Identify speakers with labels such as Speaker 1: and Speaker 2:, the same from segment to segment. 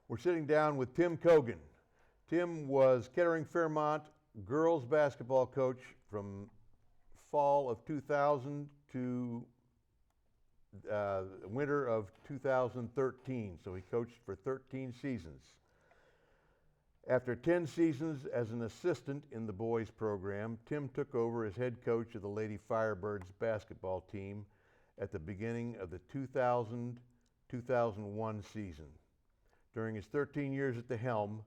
Speaker 1: We're sitting down with Tim Cogan. Tim was Kettering Fairmont girls basketball coach from fall of 2000 to winter of 2013. So he coached for 13 seasons. After 10 seasons as an assistant in the boys program, Tim took over as head coach of the Lady Firebirds basketball team at the beginning of the 2000-2001 season. During his 13 years at the helm,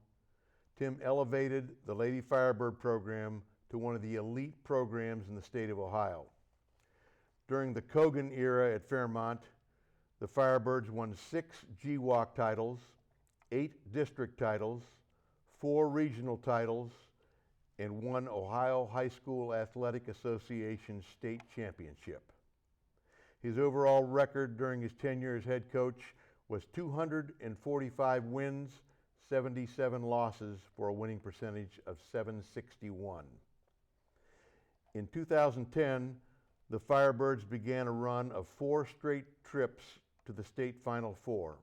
Speaker 1: Tim elevated the Lady Firebird program to one of the elite programs in the state of Ohio. During the Cogan era at Fairmont, the Firebirds won 6 GWAC titles, 8 district titles, 4 regional titles, and 1 Ohio High School Athletic Association state championship. His overall record during his tenure as head coach was 245 wins, 77 losses, for a winning percentage of .761. In 2010, the Firebirds began a run of 4 straight trips to the state Final Four.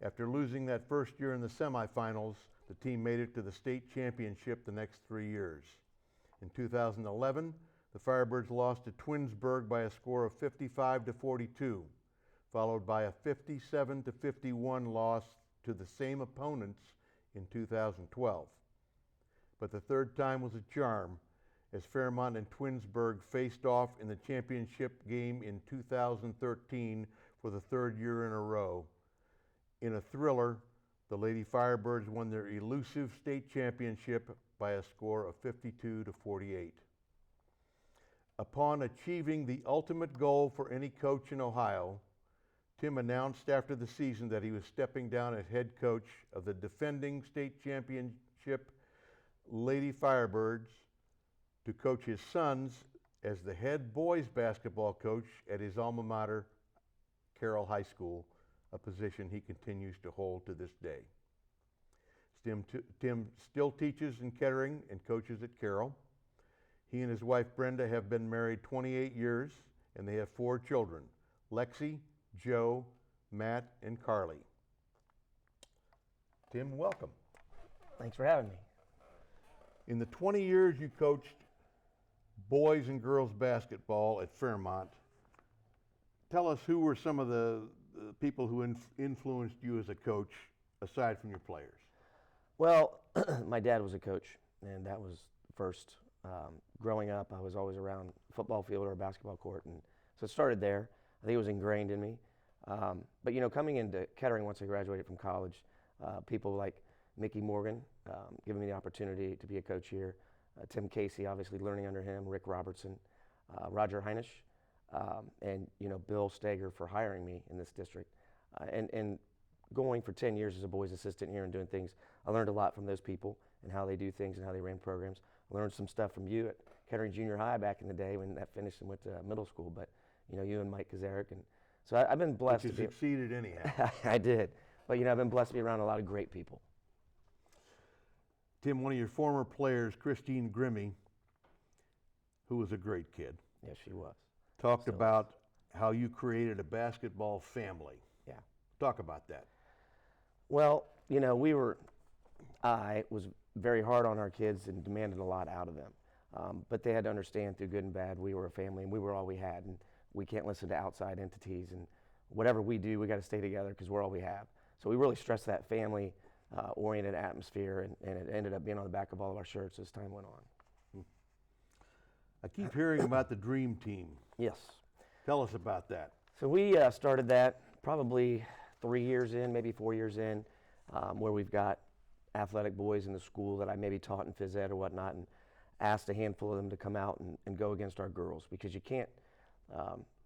Speaker 1: After losing that first year in the semifinals, the team made it to the state championship the next 3 years. In 2011, the Firebirds lost to Twinsburg by a score of 55-42, followed by a 57-51 loss to the same opponents in 2012. But the third time was a charm, as Fairmont and Twinsburg faced off in the championship game in 2013 for the 3rd year in a row. In a thriller, the Lady Firebirds won their elusive state championship by a score of 52-48. Upon achieving the ultimate goal for any coach in Ohio, Tim announced after the season that he was stepping down as head coach of the defending state championship Lady Firebirds to coach his sons as the head boys basketball coach at his alma mater, Carroll High School, a position he continues to hold to this day. Tim still teaches in Kettering and coaches at Carroll. He and his wife Brenda have been married 28 years, and they have 4 children, Lexi, Joe, Matt, and Carly. Tim, welcome.
Speaker 2: Thanks for having me.
Speaker 1: In the 20 years you coached boys and girls basketball at Fairmont, tell us who were some of the people who influenced you as a coach, aside from your players.
Speaker 2: Well, my dad was a coach, and that was first. Growing up, I was always around a football field or a basketball court, and so it started there. I think it was ingrained in me. But, coming into Kettering once I graduated from college, people like Mickey Morgan giving me the opportunity to be a coach here, Tim Casey, obviously learning under him, Rick Robertson, Roger Heinisch, and, Bill Steger for hiring me in this district. And going for 10 years as a boys assistant here and doing things, I learned a lot from those people and how they do things and how they ran programs. I learned some stuff from you at Kettering Junior High back in the day when that finished and went to middle school, but you and Mike Kazarek, and so I've been blessed.
Speaker 1: But you succeeded anyhow.
Speaker 2: I did, but I've been blessed to be around a lot of great people.
Speaker 1: Tim, one of your former players, Christine Grimmie, who was a great kid.
Speaker 2: Yes, she was.
Speaker 1: Talked about how you created a basketball family.
Speaker 2: Yeah.
Speaker 1: Talk about that.
Speaker 2: Well, I was very hard on our kids and demanded a lot out of them. But they had to understand through good and bad, we were a family and we were all we had. And we can't listen to outside entities. And whatever we do, we got to stay together because we're all we have. So we really stressed that family-oriented atmosphere, and it ended up being on the back of all of our shirts as time went on.
Speaker 1: I keep hearing about the Dream Team.
Speaker 2: Yes.
Speaker 1: Tell us about that.
Speaker 2: So we started that probably 3 years in, maybe 4 years in, where we've got athletic boys in the school that I maybe taught in phys ed or whatnot, and asked a handful of them to come out and go against our girls, because you can't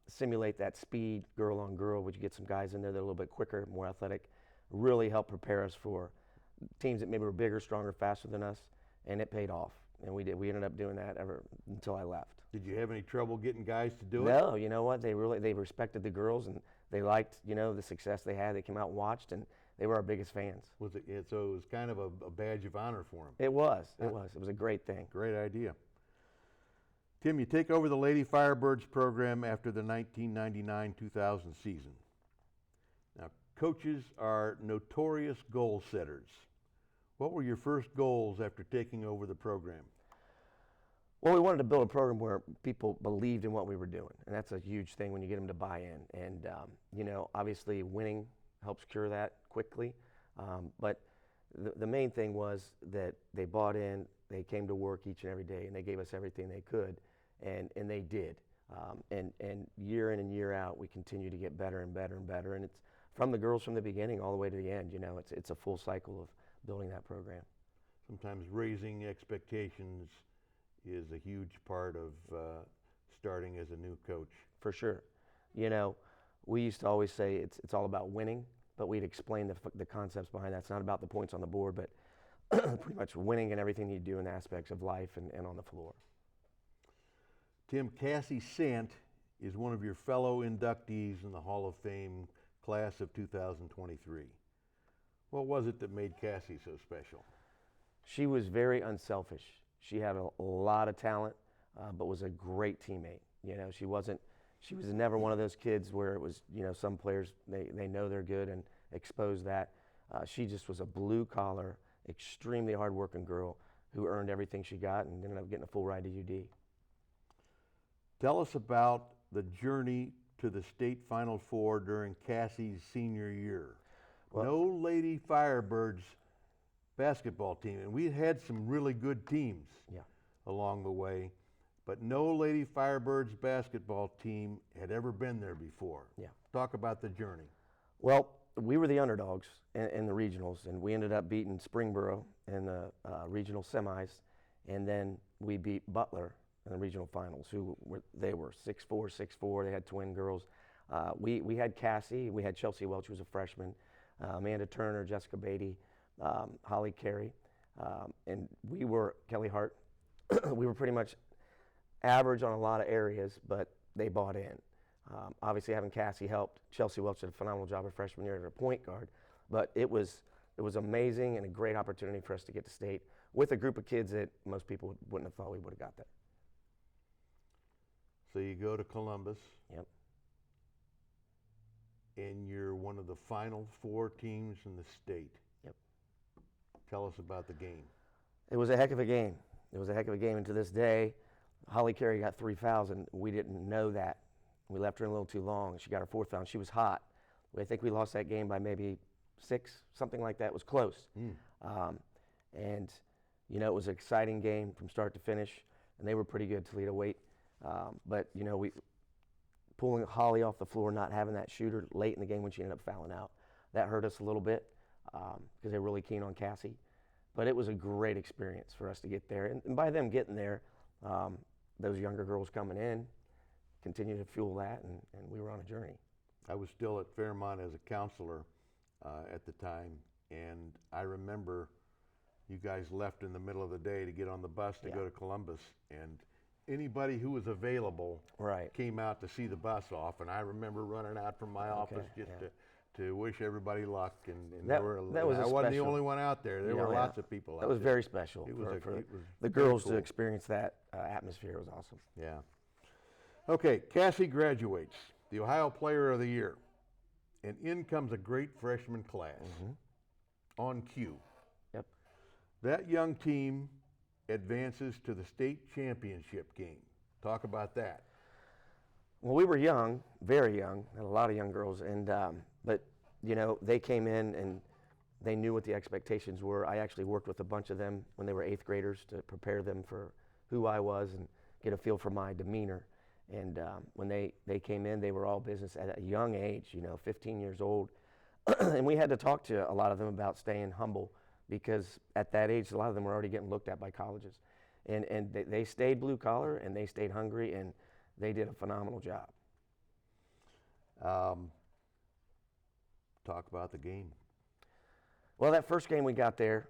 Speaker 2: simulate that speed girl on girl. Would you get some guys in there that are a little bit quicker, more athletic, really help prepare us for teams that maybe were bigger, stronger, faster than us, and it paid off. And we did. We ended up doing that ever until I left.
Speaker 1: Did you have any trouble getting guys to do it?
Speaker 2: No, you know what? They respected the girls, and they liked, the success they had. They came out and watched, and they were our biggest fans.
Speaker 1: So it was kind of a badge of honor for them.
Speaker 2: It was. It was a great thing.
Speaker 1: Great idea. Tim, you take over the Lady Firebirds program after the 1999-2000 season. Now, coaches are notorious goal setters. What were your first goals after taking over the program?
Speaker 2: Well, we wanted to build a program where people believed in what we were doing, and that's a huge thing when you get them to buy in. And obviously, winning helps cure that quickly. But the main thing was that they bought in, they came to work each and every day, and they gave us everything they could, and they did. And year in and year out, we continue to get better and better and better. And it's from the girls from the beginning all the way to the end. It's a full cycle of building that program.
Speaker 1: Sometimes raising expectations is a huge part of starting as a new coach.
Speaker 2: For sure. We used to always say it's all about winning, but we'd explain the concepts behind that. It's not about the points on the board, but pretty much winning in everything you do in aspects of life and on the floor.
Speaker 1: Tim, Cassie Sant is one of your fellow inductees in the Hall of Fame class of 2023. What was it that made Cassie so special?
Speaker 2: She was very unselfish. She had a lot of talent, but was a great teammate. She was never one of those kids where it was, some players, they know they're good and expose that. She just was a blue collar, extremely hardworking girl who earned everything she got and ended up getting a full ride to UD.
Speaker 1: Tell us about the journey to the state Final Four during Cassie's senior year.
Speaker 2: Well,
Speaker 1: no Lady Firebirds basketball team, and we had some really good teams along the way, but no Lady Firebirds basketball team had ever been there before. Talk about the journey.
Speaker 2: Well, we were the underdogs in the regionals, and we ended up beating Springboro in the regional semis, and then we beat Butler in the regional finals. They were 6'4", 6'4". They had twin girls. We had Cassie, we had Chelsea Welch, who was a freshman, Amanda Turner, Jessica Beatty, Holly Carey, and we were Kelly Hart. We were pretty much average on a lot of areas, but they bought in. Obviously, having Cassie helped. Chelsea Welch did a phenomenal job her freshman year at her point guard, but it was amazing and a great opportunity for us to get to state with a group of kids that most people wouldn't have thought we would have got there.
Speaker 1: So you go to Columbus.
Speaker 2: Yep.
Speaker 1: And you're one of the final 4 teams in the state.
Speaker 2: Yep.
Speaker 1: Tell us about the game.
Speaker 2: It was a heck of a game. And to this day, Holly Carey got 3 fouls, and we didn't know that. We left her in a little too long. She got her 4th foul, and she was hot. I think we lost that game by maybe 6, something like that. It was close. And, it was an exciting game from start to finish, and they were pretty good, Toledo Waite. But, we pulling Holly off the floor, not having that shooter late in the game when she ended up fouling out, that hurt us a little bit because they were really keen on Cassie. But it was a great experience for us to get there. And by them getting there, those younger girls coming in continued to fuel that, and we were on a journey.
Speaker 1: I was still at Fairmont as a counselor at the time, and I remember you guys left in the middle of the day to get on the bus to go to Columbus, and anybody who was available came out to see the bus off, and I remember running out from my office just to wish everybody luck. And I wasn't the only one out there. There were lots of people out there.
Speaker 2: That was very special. For the girls to experience that atmosphere. It was awesome.
Speaker 1: Yeah. Okay, Cassie graduates, the Ohio Player of the Year, and in comes a great freshman class on cue.
Speaker 2: Yep.
Speaker 1: That young team advances to the state championship game. Talk about that.
Speaker 2: Well, we were young, very young, had a lot of young girls, and but they came in and they knew what the expectations were. I actually worked with a bunch of them when they were 8th graders to prepare them for who I was and get a feel for my demeanor. And when they came in, they were all business at a young age, 15 years old. And we had to talk to a lot of them about staying humble, because at that age, a lot of them were already getting looked at by colleges. And they stayed blue collar, and they stayed hungry, and they did a phenomenal job.
Speaker 1: Talk about the game.
Speaker 2: Well, that first game we got there,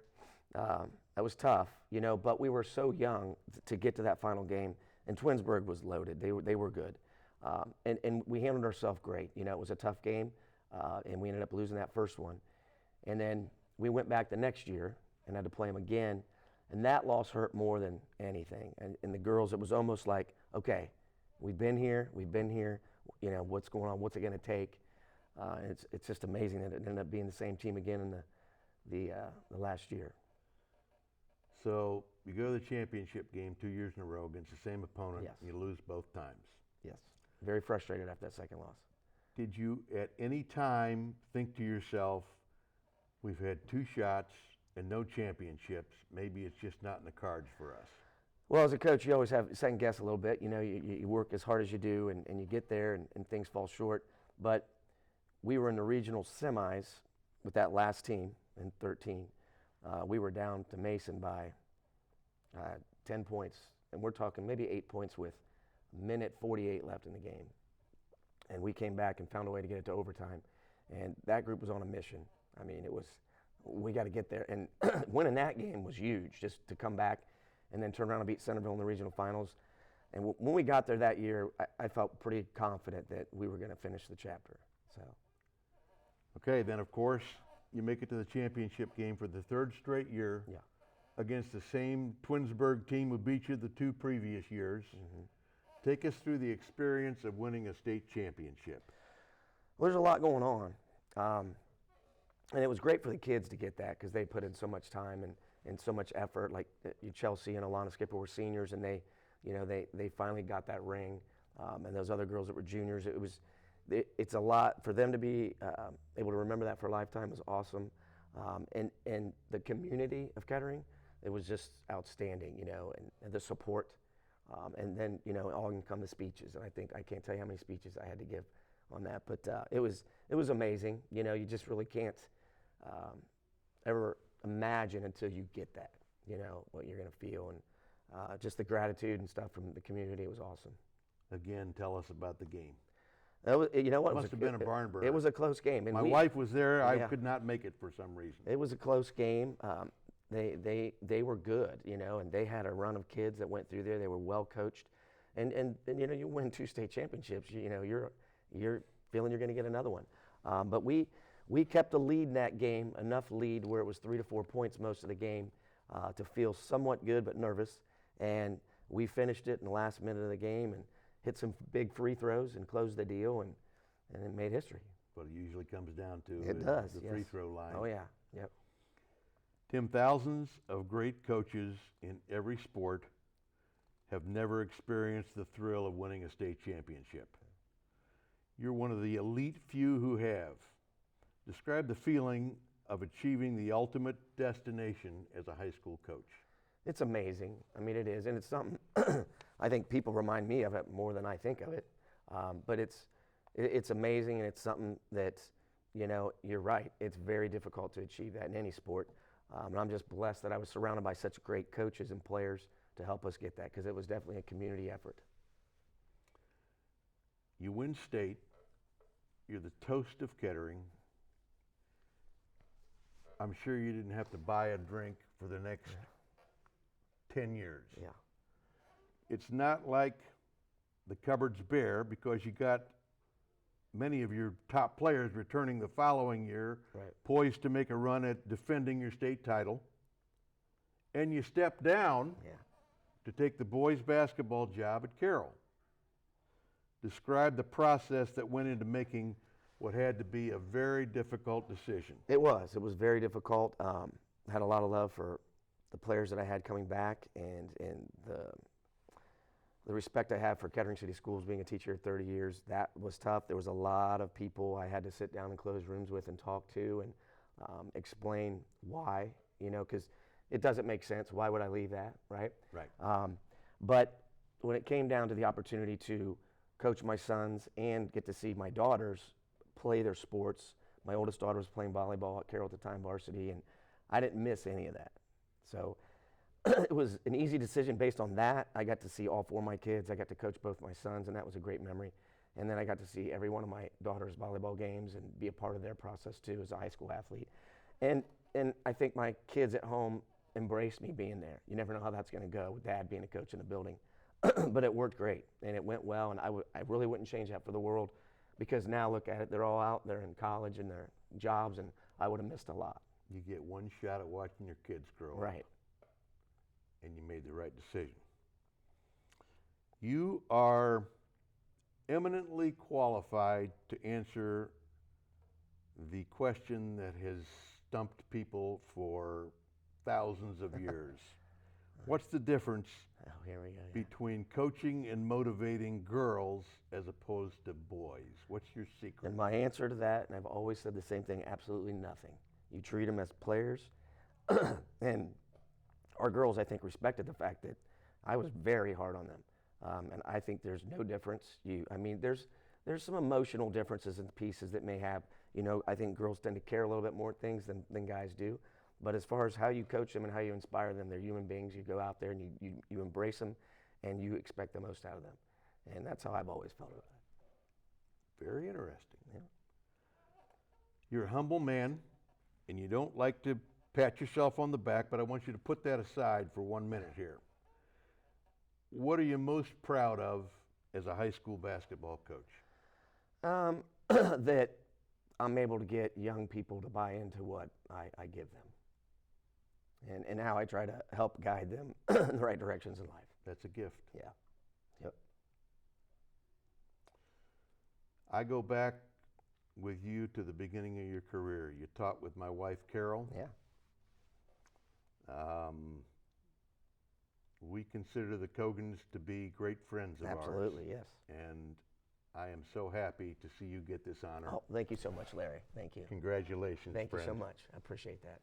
Speaker 2: that was tough, but we were so young to get to that final game. And Twinsburg was loaded. They were good. And we handled ourselves great. It was a tough game, and we ended up losing that first one. And then we went back the next year and had to play them again, and that loss hurt more than anything. And the girls, it was almost like, okay, we've been here, what's going on, what's it going to take? It's just amazing that it ended up being the same team again in the last year.
Speaker 1: So you go to the championship game 2 years in a row against the same opponent.
Speaker 2: Yes.
Speaker 1: And you lose both times.
Speaker 2: Yes, very frustrated after that second loss.
Speaker 1: Did you at any time think to yourself, we've had 2 shots and no championships, maybe it's just not in the cards for us?
Speaker 2: Well, as a coach, you always have second guess a little bit. You know, you work as hard as you do, and you get there, and things fall short. But we were in the regional semis with that last team in 13. We were down to Mason by 10 points, and we're talking maybe 8 points with minute 48 left in the game. And we came back and found a way to get it to overtime. And that group was on a mission. I mean, we got to get there. And winning that game was huge, just to come back and then turn around and beat Centerville in the regional finals. And when we got there that year, I felt pretty confident that we were going to finish the chapter. So.
Speaker 1: Okay, then of course, you make it to the championship game for the 3rd straight year.
Speaker 2: Yeah.
Speaker 1: Against the same Twinsburg team who beat you the 2 previous years.
Speaker 2: Mm-hmm.
Speaker 1: Take us through the experience of winning a state championship.
Speaker 2: Well, there's a lot going on. And it was great for the kids to get that because they put in so much time and so much effort. Like Chelsea and Alana Skipper were seniors, and they finally got that ring. And those other girls that were juniors, it's a lot for them to be able to remember that for a lifetime was awesome. And the community of Kettering, it was just outstanding, and the support. And then, all can come the speeches. And I can't tell you how many speeches I had to give on that. But it was amazing. You just really can't ever imagine until you get that, what you're going to feel. And just the gratitude and stuff from the community, it was awesome.
Speaker 1: Again, tell us about the game.
Speaker 2: That was, you know what?
Speaker 1: It must have been a barn burner.
Speaker 2: It was a close game. And
Speaker 1: My wife was there. I
Speaker 2: Yeah.
Speaker 1: could not make it for some reason.
Speaker 2: It was a close game. They were good, and they had a run of kids that went through there. They were well coached, and you win 2 state championships. You're feeling you're going to get another one. But we kept the lead in that game, enough lead where it was 3 to 4 points most of the game to feel somewhat good but nervous. And we finished it in the last minute of the game and hit some big free throws and closed the deal, and it made history.
Speaker 1: But it usually comes down to
Speaker 2: the
Speaker 1: free throw line.
Speaker 2: Oh yeah, yep.
Speaker 1: Tim, thousands of great coaches in every sport have never experienced the thrill of winning a state championship. You're one of the elite few who have. Describe the feeling of achieving the ultimate destination as a high school coach.
Speaker 2: It's amazing. I mean, it is, and it's something I think people remind me of it more than I think of it. But it's amazing, and it's something that, you're right. It's very difficult to achieve that in any sport. And I'm just blessed that I was surrounded by such great coaches and players to help us get that, because it was definitely a community effort.
Speaker 1: You win state. You're the toast of Kettering. I'm sure you didn't have to buy a drink for the next 10 years.
Speaker 2: Yeah.
Speaker 1: It's not like the cupboard's bare, because you got many of your top players returning the following year,
Speaker 2: Right.
Speaker 1: poised to make a run at defending your state title. And you step down
Speaker 2: Yeah.
Speaker 1: to take the boys basketball job at Carroll. Describe the process that went into making what had to be a very difficult decision.
Speaker 2: It was very difficult. Had a lot of love for the players that I had coming back, and the respect I have for Kettering City Schools, being a teacher 30 years, that was tough. There was a lot of people I had to sit down in closed rooms with and talk to and explain why, because it doesn't make sense. Why would I leave that, right?
Speaker 1: Right.
Speaker 2: But when it came down to the opportunity to coach my sons and get to see my daughters play their sports, my oldest daughter was playing volleyball at Carroll at the time, varsity, and I didn't miss any of that. So it was an easy decision based on that. I got to see all 4 of my kids. I got to coach both my sons, and that was a great memory. And then I got to see every one of my daughter's volleyball games and be a part of their process too as a high school athlete. And I think my kids at home embraced me being there. You never know how that's going to go with Dad being a coach in the building. But it worked great, and it went well, and I really wouldn't change that for the world, because now look at it, they're all out there in college and their jobs, and I would have missed a lot.
Speaker 1: You get one shot at watching your kids grow up.
Speaker 2: Right.
Speaker 1: And you made the right decision. You are eminently qualified to answer the question that has stumped people for thousands of years. What's the difference
Speaker 2: Oh, here we go. Yeah.
Speaker 1: between coaching and motivating girls as opposed to boys? What's your secret?
Speaker 2: And my answer to that, and I've always said the same thing, absolutely nothing. You treat them as players, and our girls, I think, respected the fact that I was very hard on them, and I think there's no difference. There's some emotional differences in the pieces that may have. I think girls tend to care a little bit more things than guys do. But as far as how you coach them and how you inspire them, they're human beings. You go out there and you embrace them, and you expect the most out of them, and that's how I've always felt about it.
Speaker 1: Very interesting.
Speaker 2: Yeah.
Speaker 1: You're a humble man, and you don't like to pat yourself on the back, but I want you to put that aside for 1 minute here. What are you most proud of as a high school basketball coach?
Speaker 2: That I'm able to get young people to buy into what I give them. And how I try to help guide them in the right directions in life.
Speaker 1: That's a gift.
Speaker 2: Yeah. Yep.
Speaker 1: I go back with you to the beginning of your career. You taught with my wife, Carol.
Speaker 2: Yeah.
Speaker 1: We consider the Cogans to be great friends of ours.
Speaker 2: Absolutely, yes.
Speaker 1: And I am so happy to see you get this honor.
Speaker 2: Oh, thank you so much, Larry. Thank you.
Speaker 1: Congratulations,
Speaker 2: Thank
Speaker 1: friend.
Speaker 2: you so much. I appreciate that.